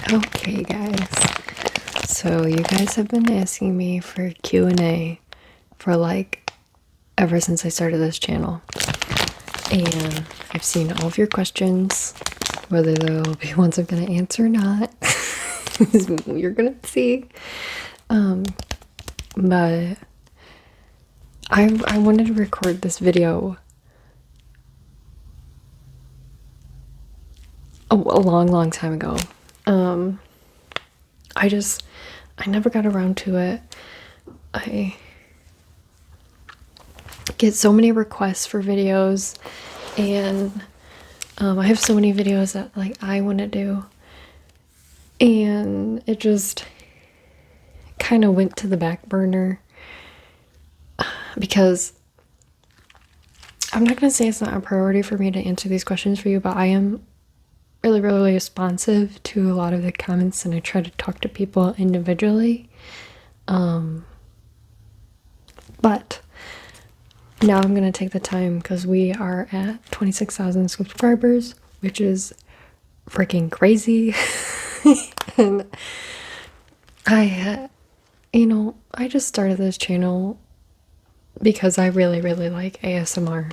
Okay, guys. So you guys have been asking me for Q&A for like ever since I started this channel. And I've seen all of your questions, whether they'll be ones I'm going to answer or not. You're going to see. But I wanted to record this video a long time ago. I never got around to it. I get so many requests for videos, and I have so many videos that like I want to do, and it just kind of went to the back burner because I'm not gonna say it's not a priority for me to answer these questions for you, but I am really responsive to a lot of the comments, and I try to talk to people individually. But now I'm gonna take the time because we are at 26,000 subscribers, which is freaking crazy. And I just started this channel because I really like ASMR.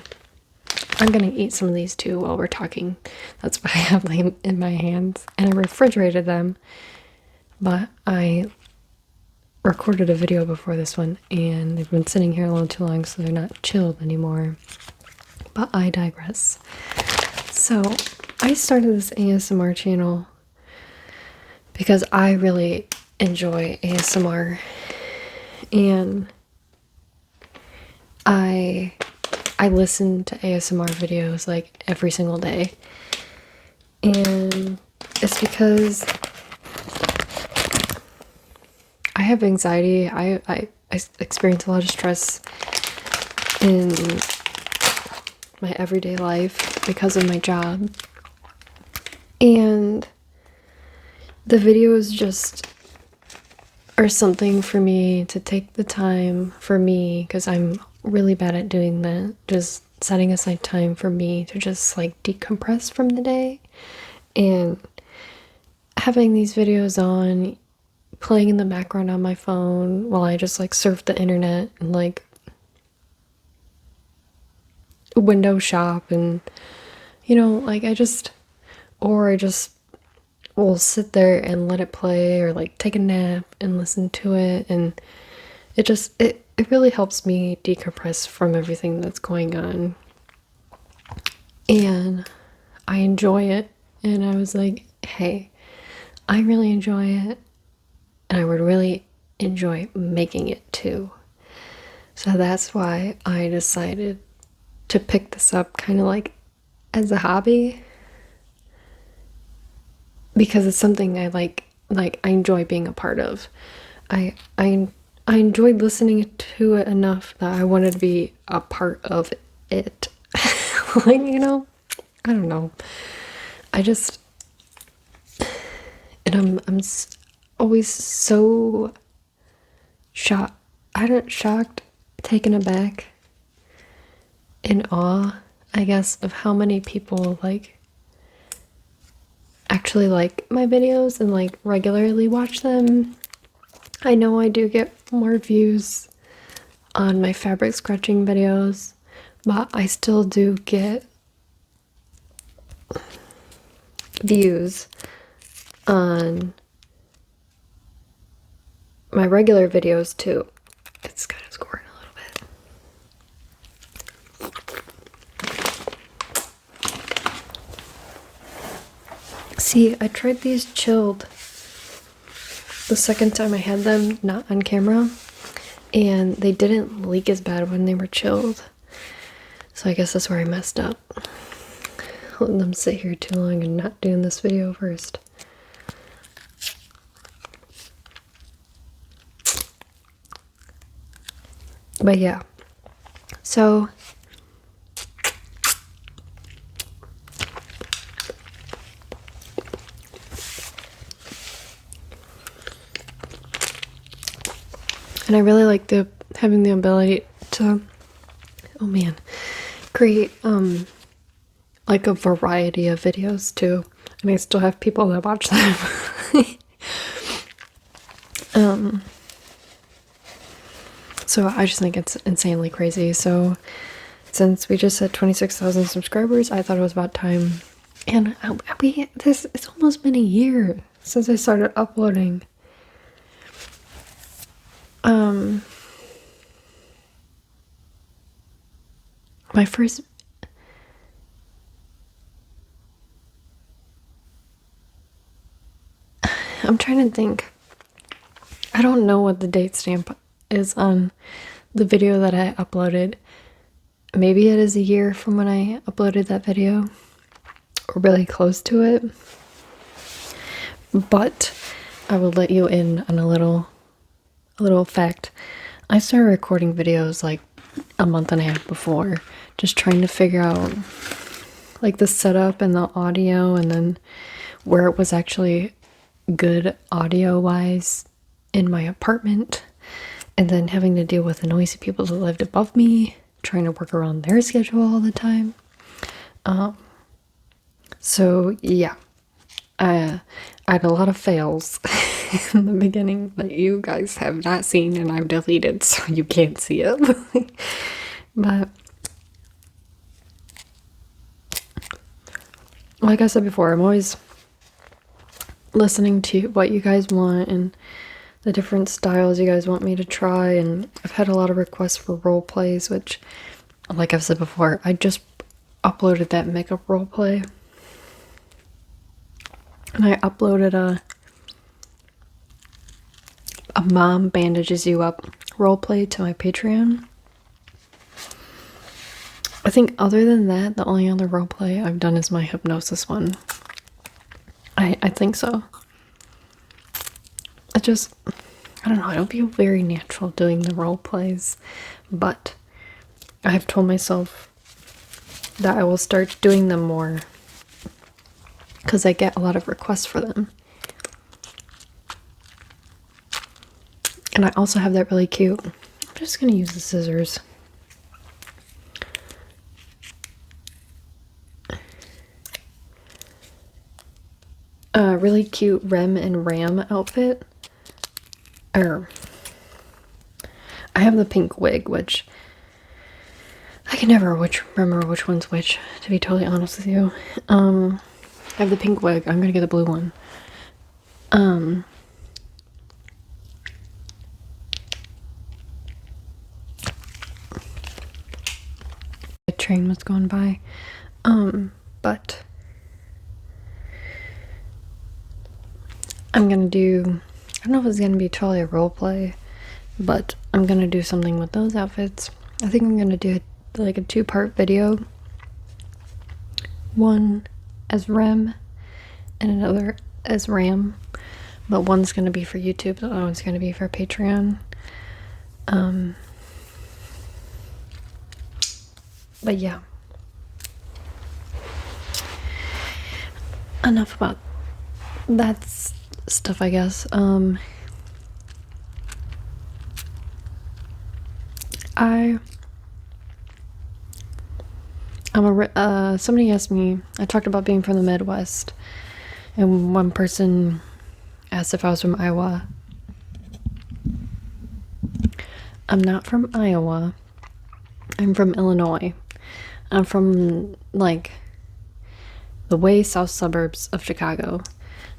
I'm gonna eat some of these too while we're talking. That's why I have them in my hands, and I refrigerated them, but I recorded a video before this one and they've been sitting here a little too long, so they're not chilled anymore. But I digress. So I started this ASMR channel because I really enjoy ASMR, and I listen to ASMR videos like every single day, and it's because I have anxiety. I experience a lot of stress in my everyday life because of my job, and the videos just are something for me to take the time for me, because I'm really bad at doing that, just setting aside time for me to just like decompress from the day, and having these videos on, playing in the background on my phone while I just like surf the internet and like window shop, and like I just will sit there and let it play, or like take a nap and listen to it, and it really helps me decompress from everything that's going on, and I enjoy it. And I was like, hey, I really enjoy it, and I would really enjoy making it too. So that's why I decided to pick this up kind of like as a hobby, because it's something I like I enjoy being a part of. I enjoyed listening to it enough that I wanted to be a part of it. Like, I don't know. And I'm always so shocked, taken aback, in awe, I guess, of how many people like actually like my videos and like regularly watch them. I know I do get more views on my fabric scratching videos, but I still do get views on my regular videos too. It's kind of scoring a little bit. See, I tried these chilled the second time I had them, not on camera, and they didn't leak as bad when they were chilled. So I guess that's where I messed up. Letting them sit here too long and not doing this video first. But yeah, so and I really like having the ability to, oh man, create like a variety of videos too, and I still have people that watch them. So I just think it's insanely crazy. So since we just hit 26,000 subscribers, I thought it was about time. And it's almost been a year since I started uploading. My first I'm trying to think. I don't know what the date stamp is on the video that I uploaded. Maybe it is a year from when I uploaded that video, or really close to it. But I will let you in on a little fact. I started recording videos like a month and a half before, just trying to figure out like the setup and the audio, and then where it was actually good audio wise in my apartment, and then having to deal with the noisy people that lived above me, trying to work around their schedule all the time. So yeah, I had a lot of fails in the beginning that you guys have not seen, and I've deleted so you can't see it. But like I said before, I'm always listening to what you guys want and the different styles you guys want me to try, and I've had a lot of requests for role plays, which, like I've said before, I just uploaded that makeup role play, and I uploaded a mom bandages you up role play to my Patreon. I think other than that, the only other role play I've done is my hypnosis one. I think so. I don't know, I don't feel very natural doing the role plays, but I have told myself that I will start doing them more because I get a lot of requests for them. And I also have that really cute, I'm just gonna use the scissors. Really cute Rem and Ram outfit. I have the pink wig, which I can never remember which one's which, to be totally honest with you. I have the pink wig. I'm gonna get the blue one. A train was going by. But I'm gonna do, I don't know if it's gonna be totally a role play, but I'm gonna do something with those outfits. I think I'm gonna do like a 2-part video. One as Rem and another as Ram. But one's gonna be for YouTube, the other one's gonna be for Patreon. But yeah. Enough about that stuff, I guess. Somebody asked me, I talked about being from the Midwest, and one person asked if I was from Iowa. I'm not from Iowa. I'm from Illinois. I'm from, like, the way south suburbs of Chicago.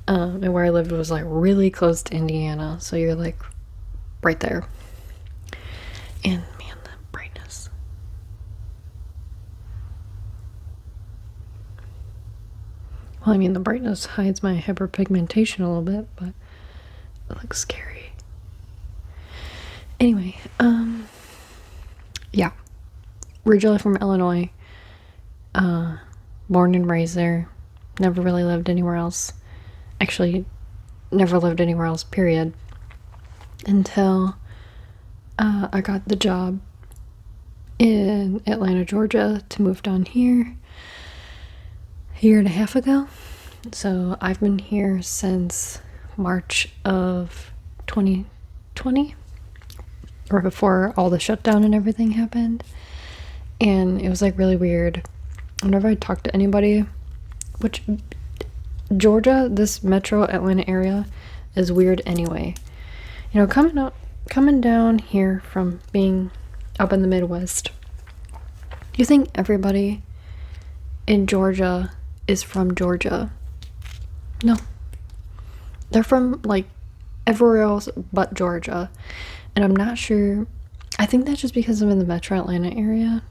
And where I lived was, like, really close to Indiana. So you're, like, right there. And, man, the brightness. Well, I mean, the brightness hides my hyperpigmentation a little bit, but it looks scary. Anyway, yeah. Originally from Illinois. Born and raised there. Never really lived anywhere else. Actually, never lived anywhere else, period. Until I got the job in Atlanta, Georgia, to move down here a year and a half ago. So I've been here since March of 2020, or before all the shutdown and everything happened. And it was like really weird. Whenever I talk to anybody, which Georgia, this metro Atlanta area, is weird anyway. You know, coming down here from being up in the Midwest, you think everybody in Georgia is from Georgia? No. They're from, like, everywhere else but Georgia. And I'm not sure. I think that's just because I'm in the metro Atlanta area.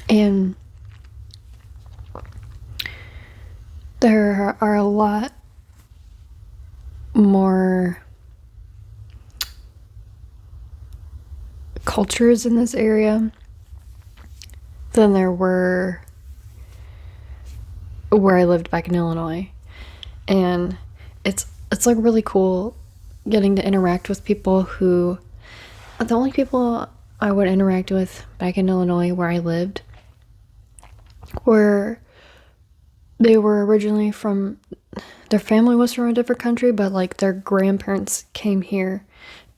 And there are a lot more cultures in this area than there were where I lived back in Illinois. And it's like really cool getting to interact with people who, the only people I would interact with back in Illinois where I lived were, they were originally from, their family was from a different country, but like their grandparents came here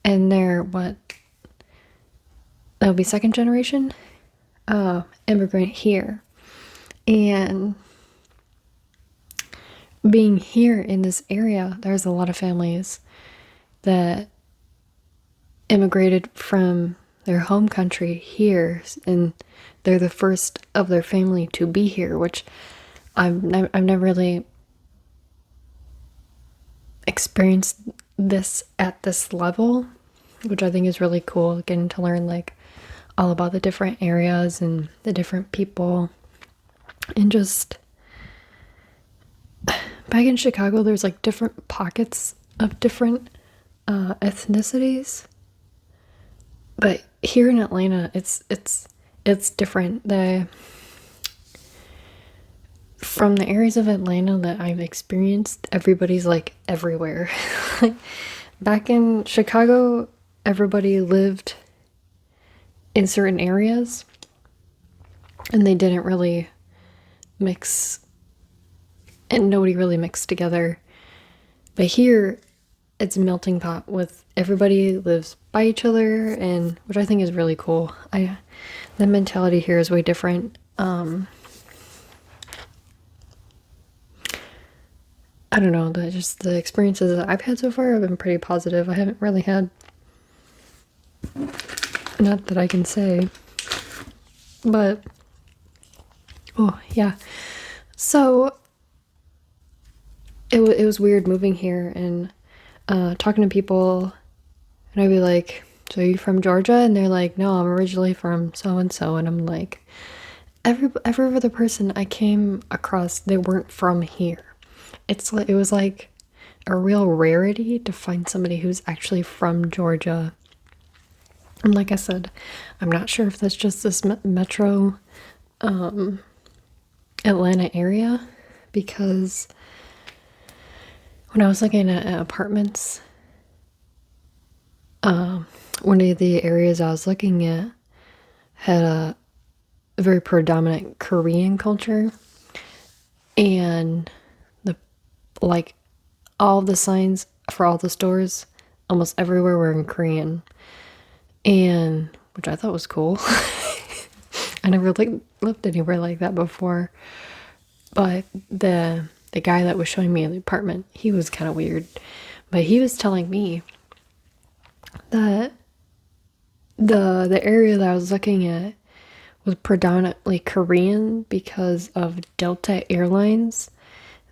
and they're what, that would be second generation immigrant here. And being here in this area, there's a lot of families that immigrated from their home country here, and they're the first of their family to be here, which I've never really experienced this at this level, which I think is really cool, getting to learn like all about the different areas and the different people. And just back in Chicago, there's like different pockets of different ethnicities, but here in Atlanta, it's different. From the areas of Atlanta that I've experienced, everybody's like everywhere. Like back in Chicago, everybody lived in certain areas and they didn't really mix, and nobody really mixed together. But here, it's a melting pot with everybody lives by each other, and which I think is really cool. The mentality here is way different. I don't know, just the experiences that I've had so far have been pretty positive. I haven't really had, not that I can say, but oh yeah. So it was weird moving here and talking to people, and I'd be like, so are you from Georgia? And they're like, no, I'm originally from so and so. And I'm like, every other person I came across, they weren't from here. It was like a real rarity to find somebody who's actually from Georgia. And like I said, I'm not sure if that's just this metro Atlanta area, because when I was looking at apartments, one of the areas I was looking at had a very predominant Korean culture, and like all the signs for all the stores almost everywhere were in Korean, and which I thought was cool. I never lived anywhere like that before, but the guy that was showing me the apartment, he was kind of weird, but he was telling me that the area that I was looking at was predominantly Korean because of Delta Airlines.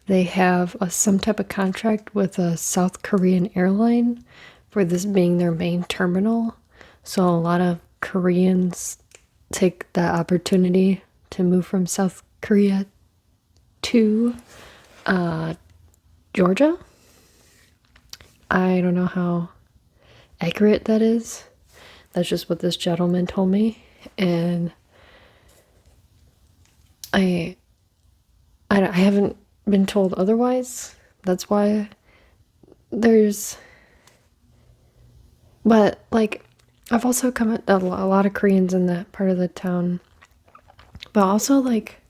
They have some type of contract with a South Korean airline for this being their main terminal. So a lot of Koreans take that opportunity to move from South Korea to Georgia. I don't know how accurate that is. That's just what this gentleman told me. And I haven't been told otherwise. That's why but like I've also come at a lot of Koreans in that part of the town, but also like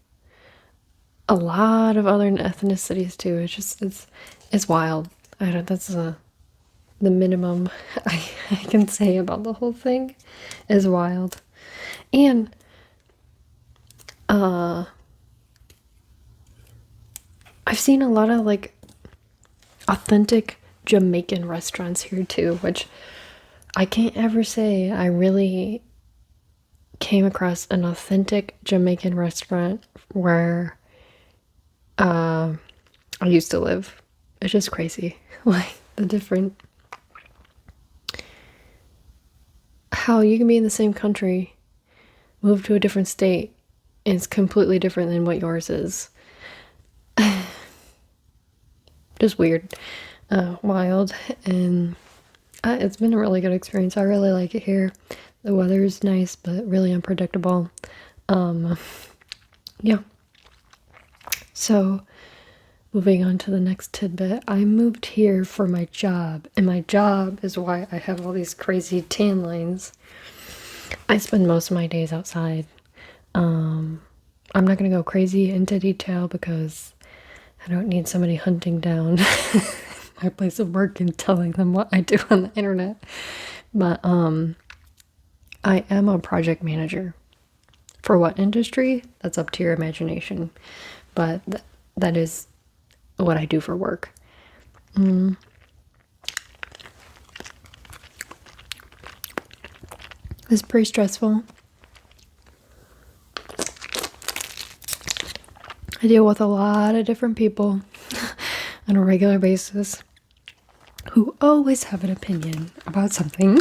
a lot of other ethnicities too. It's wild. That's the minimum I can say about the whole thing is wild. And I've seen a lot of like authentic Jamaican restaurants here too, which I can't ever say I really came across an authentic Jamaican restaurant where I used to live. It's just crazy. Like the different how you can be in the same country, move to a different state, and it's completely different than what yours is. Just weird, wild, and it's been a really good experience. I really like it here. The weather's nice, but really unpredictable. Yeah. So, moving on to the next tidbit, I moved here for my job, and my job is why I have all these crazy tan lines. I spend most of my days outside. I'm not gonna go crazy into detail because I don't need somebody hunting down my place of work and telling them what I do on the internet. But I am a project manager. For what industry? That's up to your imagination. But that is what I do for work. It's pretty stressful. I deal with a lot of different people on a regular basis who always have an opinion about something.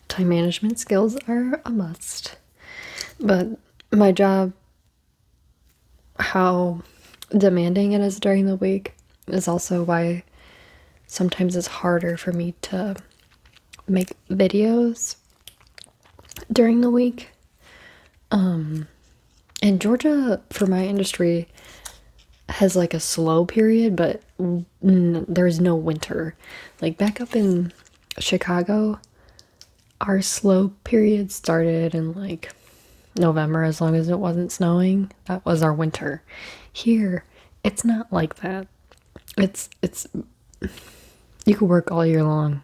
Time management skills are a must. But my job, how demanding it is during the week, is also why sometimes it's harder for me to make videos during the week. And Georgia, for my industry, has like a slow period, but there's no winter. Like back up in Chicago, our slow period started in like November, as long as it wasn't snowing. That was our winter. Here, it's not like that. It's you could work all year long.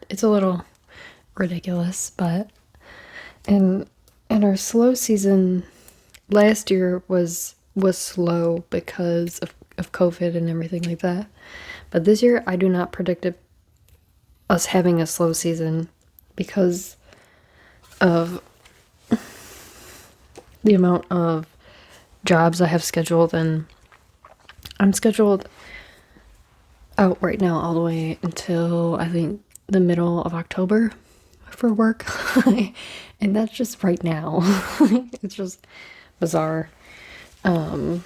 It's a little ridiculous, but and our slow season last year was slow because of COVID and everything like that. But this year I do not predict us having a slow season because of the amount of jobs I have scheduled, and I'm scheduled out right now all the way until I think the middle of October for work. And that's just right now. It's just bizarre. But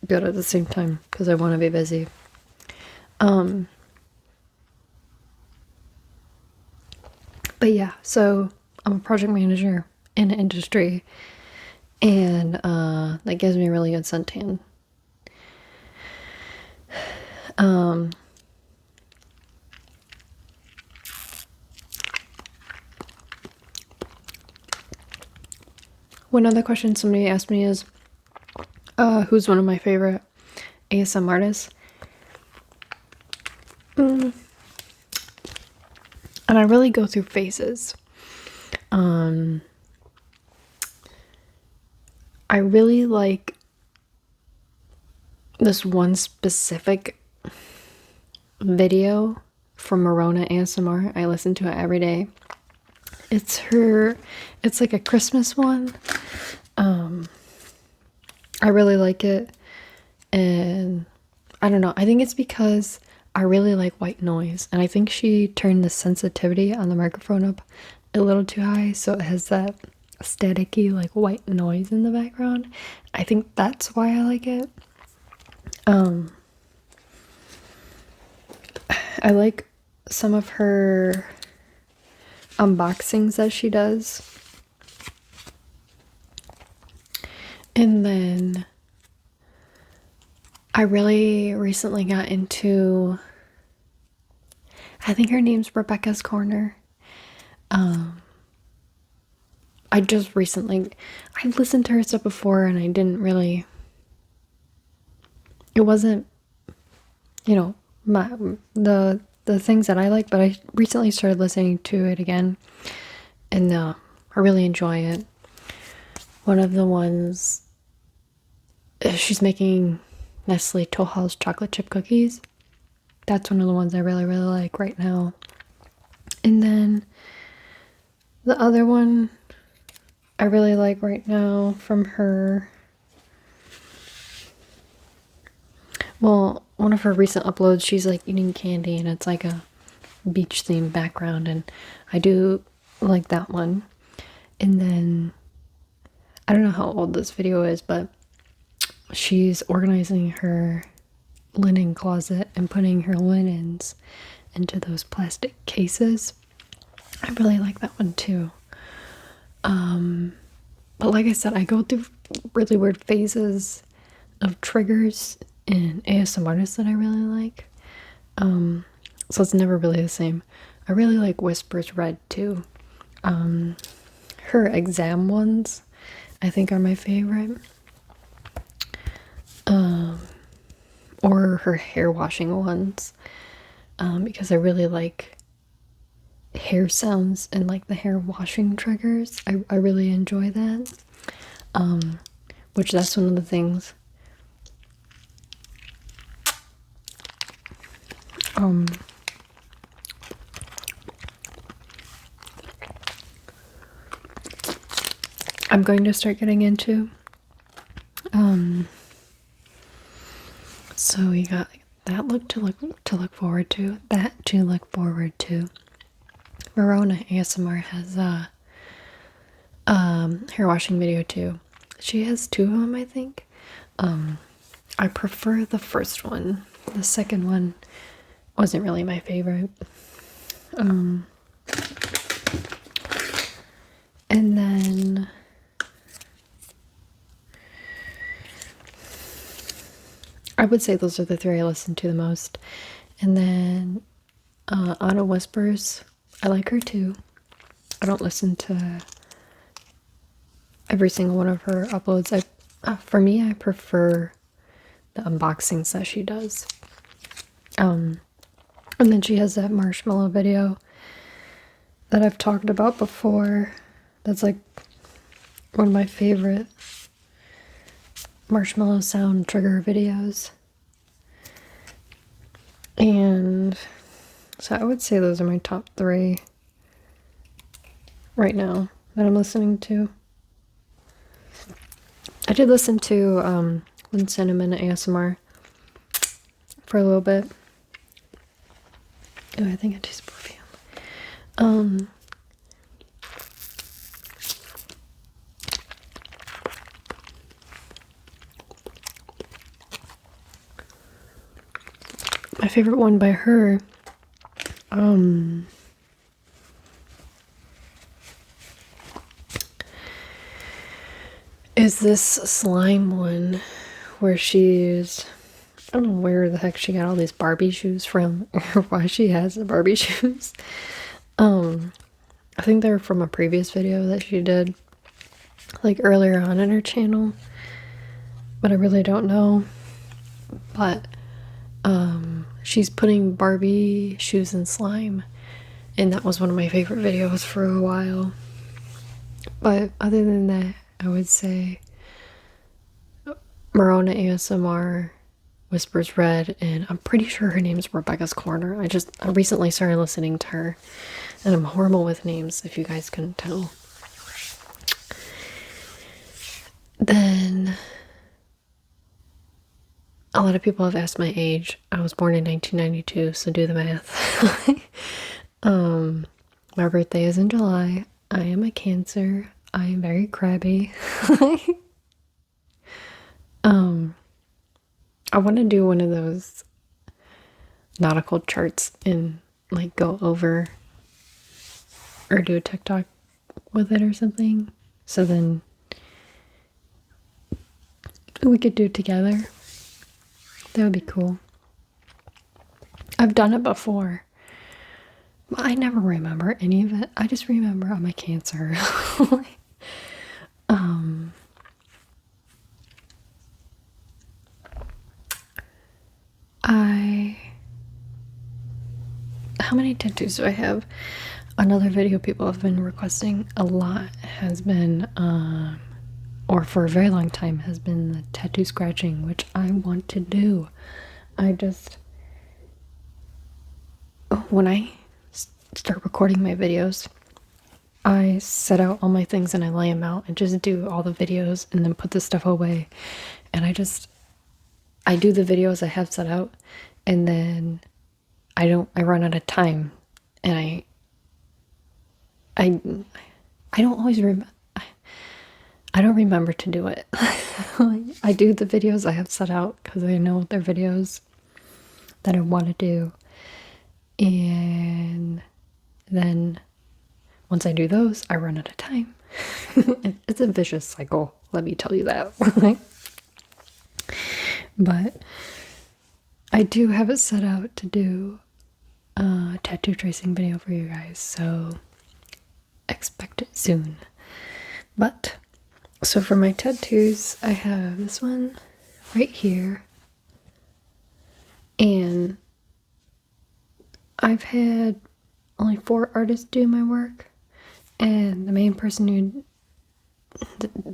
good at the same time because I want to be busy. But yeah, so I'm a project manager in an industry, and that gives me a really good suntan. One other question somebody asked me is, who's one of my favorite ASMR artists? And I really go through phases. I really like this one specific video from Merona ASMR. I listen to it every day. It's like a Christmas one. I really like it, and I don't know, I think it's because I really like white noise, and I think she turned the sensitivity on the microphone up a little too high, so it has that staticky like white noise in the background. I think that's why I like it. I like some of her unboxings that she does. And then I really recently got into, I think her name's Rebecca's Corner. I just recently, I listened to her stuff before and I didn't really, it wasn't you know, the things that I like, but I recently started listening to it again, and I really enjoy it. One of the ones, she's making Nestle Toll House chocolate chip cookies. That's one of the ones I really, really like right now. And then the other one I really like right now from her, well, one of her recent uploads, she's like eating candy and it's like a beach themed background, and I do like that one. And then I don't know how old this video is, but she's organizing her linen closet and putting her linens into those plastic cases. I really like that one too. But like I said, I go through really weird phases of triggers and ASMRtists that I really like. So it's never really the same. I really like WhispersRed too. Her exam ones, I think, are my favorite. Or her hair washing ones, because I really like hair sounds and like the hair washing triggers. I really enjoy that. Which that's one of the things. I'm going to start getting into. So we got that to look forward to. That to look forward to. Merona ASMR has a hair washing video too. She has 2 of them, I think. I prefer the first one. The second one wasn't really my favorite. And then I would say those are the 3 I listen to the most. And then Anna Whispers, I like her too. I don't listen to every single one of her uploads. For me, I prefer the unboxings that she does. And then she has that marshmallow video that I've talked about before. That's like one of my favorite marshmallow sound trigger videos. And so I would say those are my top 3 right now that I'm listening to. I did listen to Lynn Cinnamon ASMR for a little bit. Oh, I think I taste perfume. My favorite one by her, is this slime one where she's, I don't know where the heck she got all these Barbie shoes from, or why she has the Barbie shoes. I think they're from a previous video that she did, like earlier on in her channel, but I really don't know. But she's putting Barbie shoes in slime, and that was one of my favorite videos for a while. But other than that, I would say Merona ASMR, WhispersRed, and I'm pretty sure her name's Rebecca's Corner. I recently started listening to her, and I'm horrible with names, if you guys couldn't tell. Then a lot of people have asked my age. I was born in 1992, so do the math. My birthday is in July. I am a Cancer. I am very crabby. I want to do one of those nautical charts and like go over or do a TikTok with it or something. So then we could do it together. That would be cool. I've done it before. But I never remember any of it. I just remember I'm a Cancer. I how many tattoos do I have? Another video people have been requesting a lot has been, or for a very long time, has been the tattoo scratching, which I want to do. I just, when I start recording my videos, I set out all my things and I lay them out and just do all the videos and then put the stuff away. And I do the videos I have set out, and then I run out of time, and I don't always remember. I don't remember to do it. I do the videos I have set out because I know they're videos that I want to do. And then once I do those, I run out of time. It's a vicious cycle, let me tell you that. But I do have it set out to do a tattoo tracing video for you guys, so expect it soon. But so for my tattoos, I have this one right here, and I've had only 4 artists do my work, and the main person who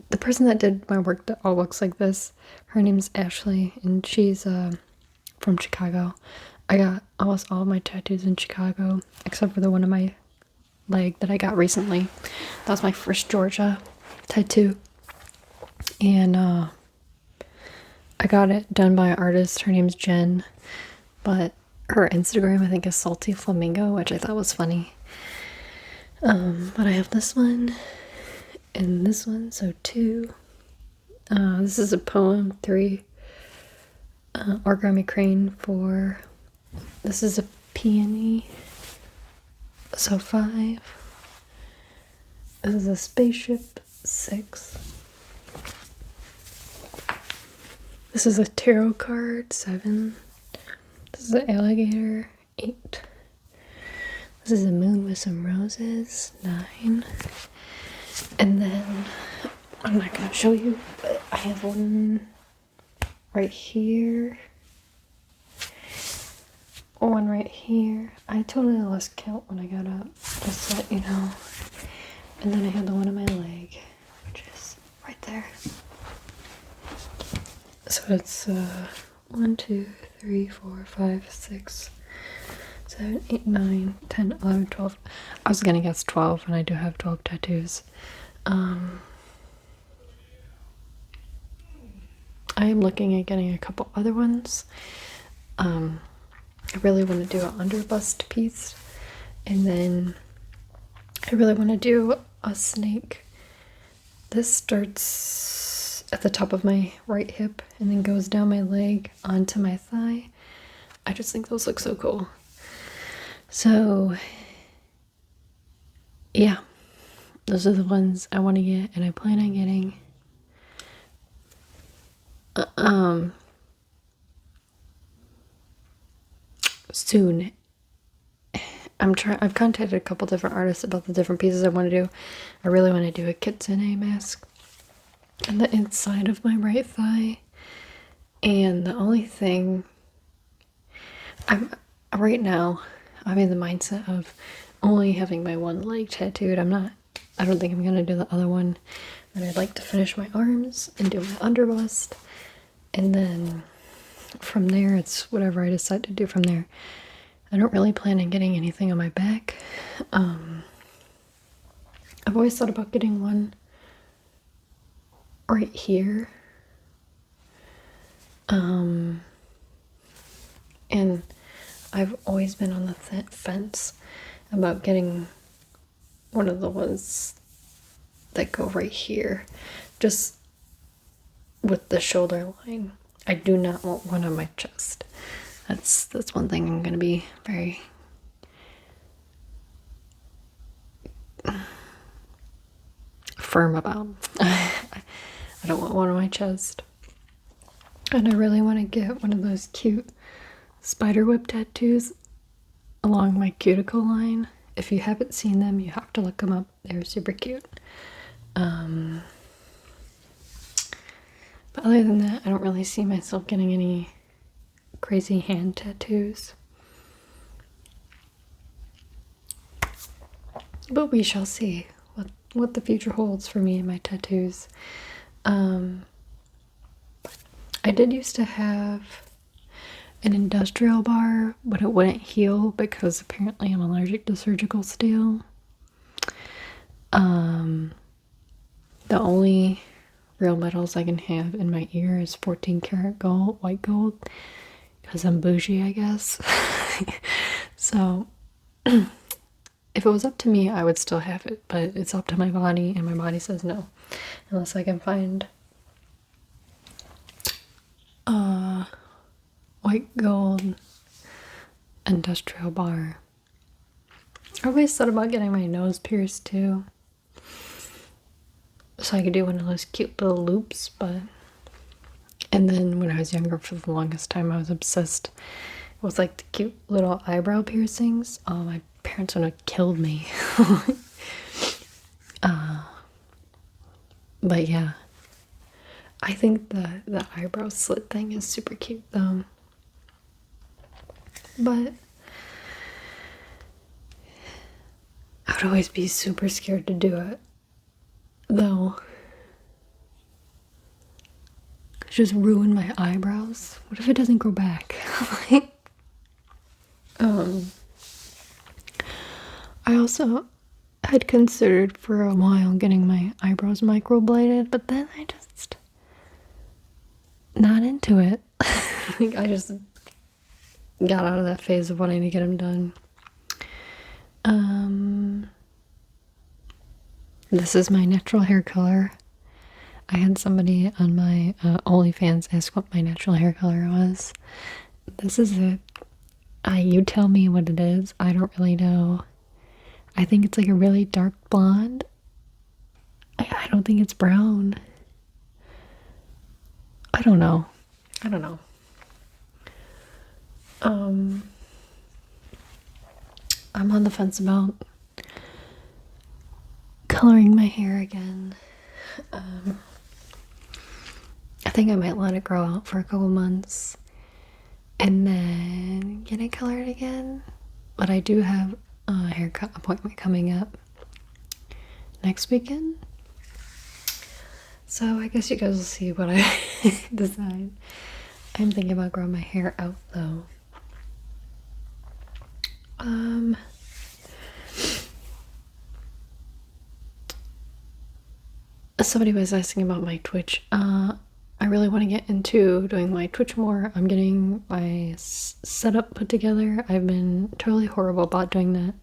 the person that did my work that all looks like this, her name's Ashley, and she's from Chicago. I got almost all of my tattoos in Chicago, except for the one on my leg that I got recently. That was my first Georgia tattoo. And I got it done by an artist. Her name's Jen, but her Instagram I think is Salty Flamingo, which I thought was funny. But I have this one and this one, so 2. This is a poem, 3. Origami crane, 4. This is a peony, so 5. This is a spaceship, 6. This is a tarot card, 7. This is an alligator, 8. This is a moon with some roses, 9. And then, I'm not going to show you, but I have one right here. One right here. I totally lost count when I got up, just to let you know. And then I have the one on my leg, which is right there. So it's 1, 2, 3, 4, 5, 6, 7, 8, 9, 10, 11, 12. I was gonna guess 12, and I do have 12 tattoos. I am looking at getting a couple other ones. I really want to do an underbust piece, and then I really want to do a snake. This starts at the top of my right hip and then goes down my leg onto my thigh. I just think those look so cool. So yeah, those are the ones I want to get, and I plan on getting soon. I've contacted a couple different artists about the different pieces I want to do. I really want to do a kitsune mask on the inside of my right thigh. And the only thing right now, I'm in the mindset of only having my one leg tattooed. I don't think I'm gonna do the other one. And I'd like to finish my arms and do my underbust. And then from there, it's whatever I decide to do from there. I don't really plan on getting anything on my back. I've always thought about getting one right here. And I've always been on the fence about getting one of the ones that go right here, just with the shoulder line. I do not want one on my chest. That's one thing I'm gonna be very firm about. I don't want one on my chest. And I really want to get one of those cute spiderweb tattoos along my cuticle line. If you haven't seen them, you have to look them up. They're super cute. But other than that, I don't really see myself getting any crazy hand tattoos. But we shall see what the future holds for me and my tattoos. I did used to have an industrial bar, but it wouldn't heal because apparently I'm allergic to surgical steel. The only real metals I can have in my ear is 14 karat gold, white gold, because I'm bougie, I guess. So if it was up to me, I would still have it, but it's up to my body, and my body says no, unless I can find white gold industrial bar. I always thought about getting my nose pierced too, so I could do one of those cute little loops, but... And then when I was younger, for the longest time, I was obsessed with like the cute little eyebrow piercings. Oh, my parents would have killed me. But yeah, I think the eyebrow slit thing is super cute though. But I would always be super scared to do it though. Just ruin my eyebrows. What if it doesn't grow back? I also had considered for a while getting my eyebrows microbladed, but then I just not into it. Like, I just got out of that phase of wanting to get them done. This is my natural hair color. I had somebody on my OnlyFans ask what my natural hair color was. This is it. You tell me what it is. I don't really know. I think it's like a really dark blonde. I don't think it's brown. I don't know. I'm on the fence about coloring my hair again. I think I might let it grow out for a couple months and then get it colored again. But I do have a haircut appointment coming up next weekend. So I guess you guys will see what I decide. I'm thinking about growing my hair out though. Somebody was asking about my Twitch. I really want to get into doing my Twitch more. I'm getting my setup put together. I've been totally horrible about doing that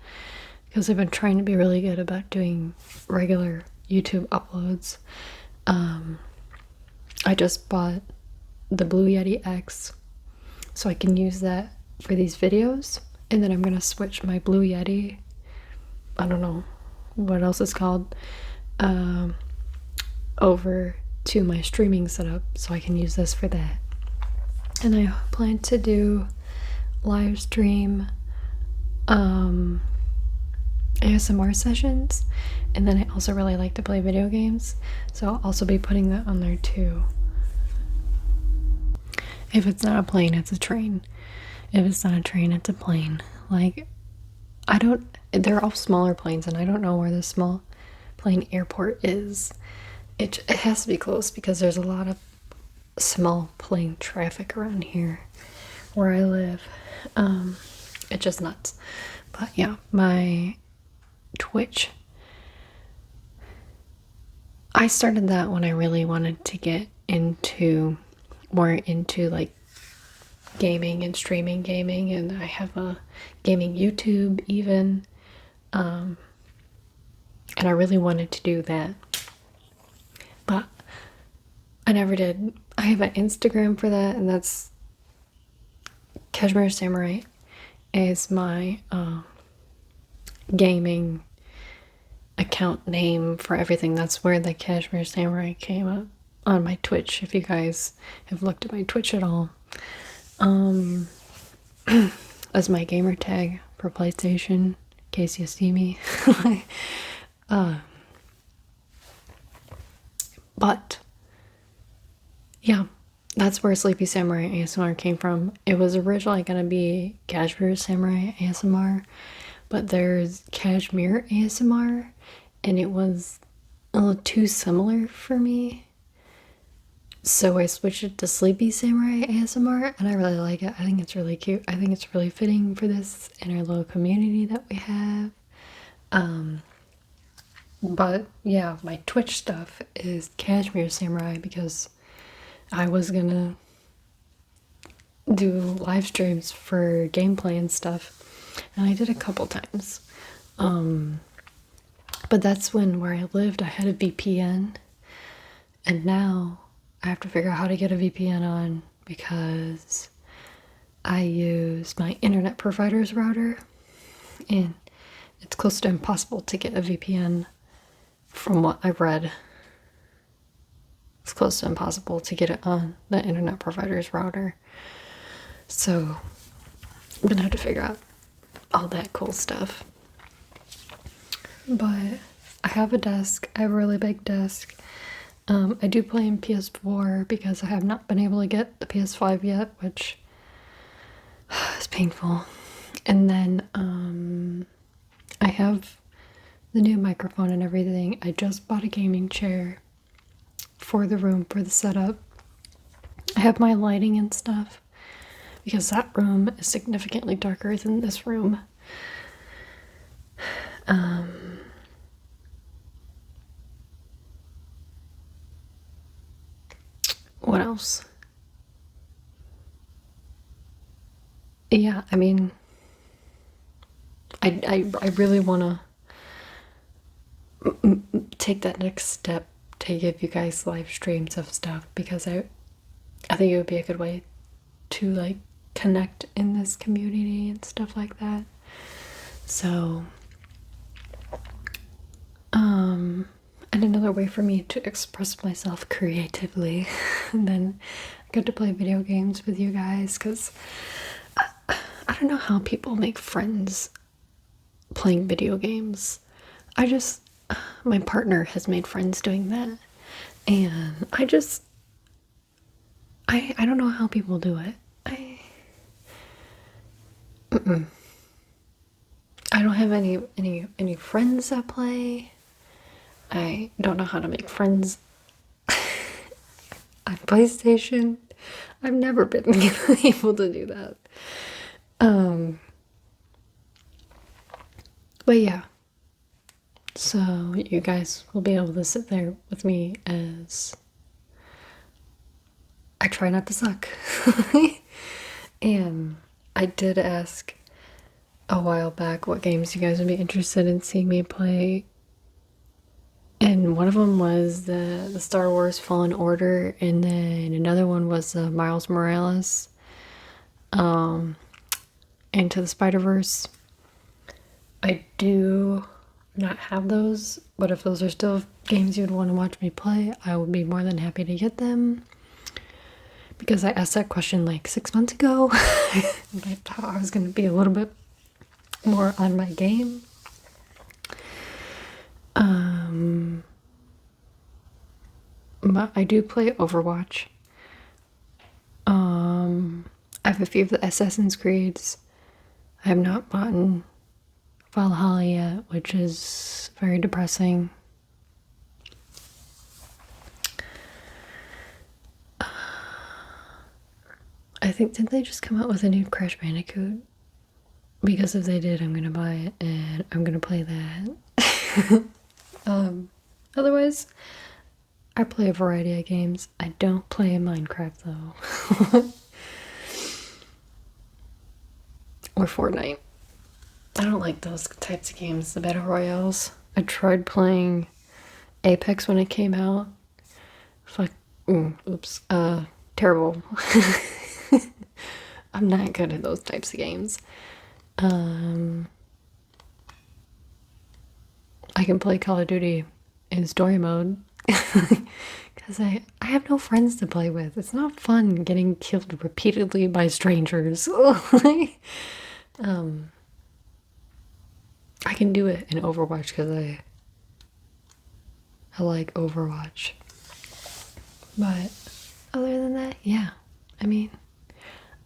because I've been trying to be really good about doing regular YouTube uploads. I just bought the Blue Yeti X so I can use that for these videos, and then I'm gonna switch my Blue Yeti, I don't know what else it's called, over to my streaming setup so I can use this for that. And I plan to do live stream ASMR sessions, and then I also really like to play video games, so I'll also be putting that on there too. If it's not a plane, it's a train. If it's not a train, it's a plane. Like, they're all smaller planes, and I don't know where the small plane airport is. It has to be close because there's a lot of small plane traffic around here where I live. It's just nuts. But yeah, my Twitch, I started that when I really wanted to get more into like gaming and streaming gaming, and I have a gaming YouTube even, and I really wanted to do that, but I never did. I have an Instagram for that, and that's Kashmir Samurai is my gaming account name for everything. That's where the Kashmir Samurai came up on my Twitch, if you guys have looked at my Twitch at all. As my gamer tag for PlayStation, in case you see me. But yeah, that's where Sleepy Samurai ASMR came from. It was originally gonna be Kashmir Samurai ASMR, but there's Kashmir ASMR, and it was a little too similar for me. So I switched it to Sleepy Samurai ASMR, and I really like it. I think it's really cute. I think it's really fitting for this in our little community that we have. But yeah, my Twitch stuff is Kashmir Samurai because I was gonna do live streams for gameplay and stuff, and I did a couple times. But that's when where I lived I had a VPN, and now I have to figure out how to get a VPN on because I use my internet provider's router, and it's close to impossible to get a VPN from what I've read. It's close to impossible to get it on the internet provider's router. So I'm gonna have to figure out all that cool stuff. But I have a desk. I have a really big desk. I do play in PS4 because I have not been able to get the PS5 yet, which is painful. And then I have the new microphone and everything. I just bought a gaming chair for the room, for the setup. I have my lighting and stuff because that room is significantly darker than this room. What else? Yeah, I mean, I really want to take that next step to give you guys live streams of stuff because I think it would be a good way to like connect in this community and stuff like that. So and another way for me to express myself creatively and then I get to play video games with you guys because I don't know how people make friends playing video games. My partner has made friends doing that, and I don't know how people do it. I don't have any friends that play. I don't know how to make friends on PlayStation. I've never been able to do that. But yeah. So you guys will be able to sit there with me as I try not to suck. And I did ask a while back what games you guys would be interested in seeing me play. And one of them was the Star Wars Fallen Order, and then another one was Miles Morales, Into the Spider-Verse. I do not have those, but if those are still games you'd want to watch me play, I would be more than happy to get them. Because I asked that question like 6 months ago, and I thought I was going to be a little bit more on my game. But I do play Overwatch. I have a few of the Assassin's Creeds. I have not bought Valhalla yet, which is very depressing. I think, did they just come out with a new Crash Bandicoot? Because if they did, I'm gonna buy it and I'm gonna play that. Otherwise, I play a variety of games. I don't play Minecraft though. Or Fortnite. I don't like those types of games, the battle royales. I tried playing Apex when it came out. Terrible. I'm not good at those types of games. I can play Call of Duty in story mode because I have no friends to play with. It's not fun getting killed repeatedly by strangers. I can do it in Overwatch because I like Overwatch. But other than that, yeah. I mean,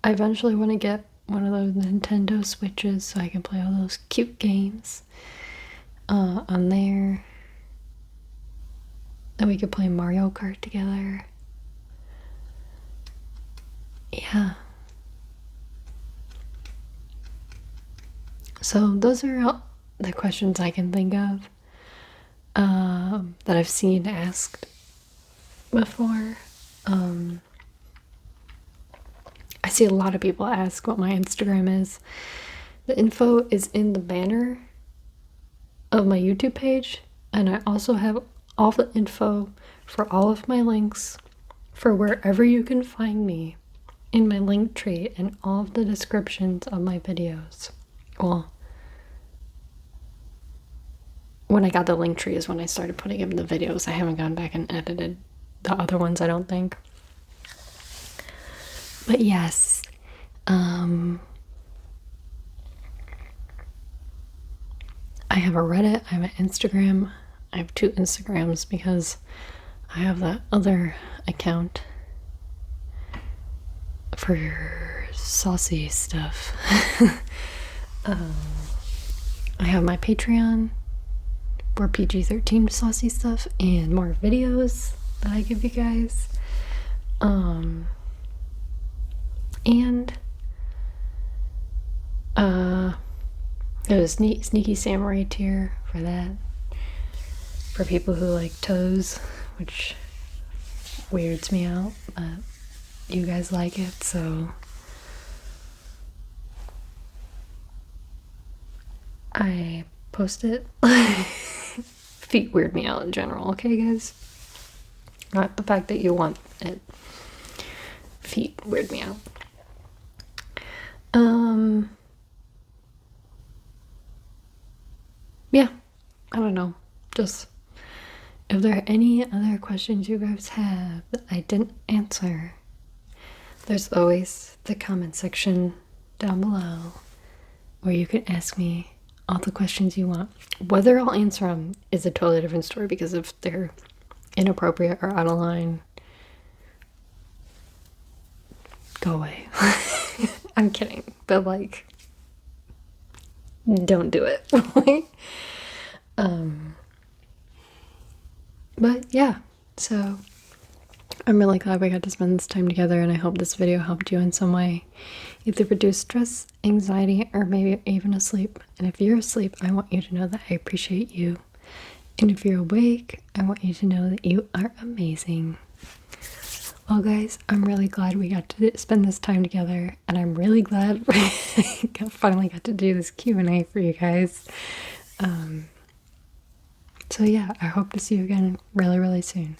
I eventually want to get one of those Nintendo Switches so I can play all those cute games on there. And we could play Mario Kart together. Yeah. So those are all the questions I can think of that I've seen asked before. I see a lot of people ask what my Instagram is. The info is in the banner of my YouTube page, and I also have all the info for all of my links for wherever you can find me in my link tree and all of the descriptions of my videos. Well, when I got the link tree is when I started putting in the videos. I haven't gone back and edited the other ones, I don't think. But yes, I have a Reddit, I have an Instagram. I have 2 Instagrams because I have that other account for saucy stuff. I have my Patreon for PG-13 saucy stuff and more videos that I give you guys. There's a sneaky samurai tier for that. For people who like toes, which weirds me out, but you guys like it, so I post it. Feet weird me out in general, okay guys? Not the fact that you want it. Feet weird me out. Yeah, I don't know. Just if there are any other questions you guys have that I didn't answer, there's always the comment section down below where you can ask me all the questions you want. Whether I'll answer them is a totally different story, because if they're inappropriate or out of line, go away. I'm kidding, but like, don't do it. But yeah, so I'm really glad we got to spend this time together, and I hope this video helped you in some way, either reduce stress, anxiety, or maybe even asleep. And if you're asleep, I want you to know that I appreciate you. And if you're awake, I want you to know that you are amazing. Well guys, I'm really glad we got to spend this time together, and I'm really glad I finally got to do this Q&A for you guys. So yeah, I hope to see you again really, really soon.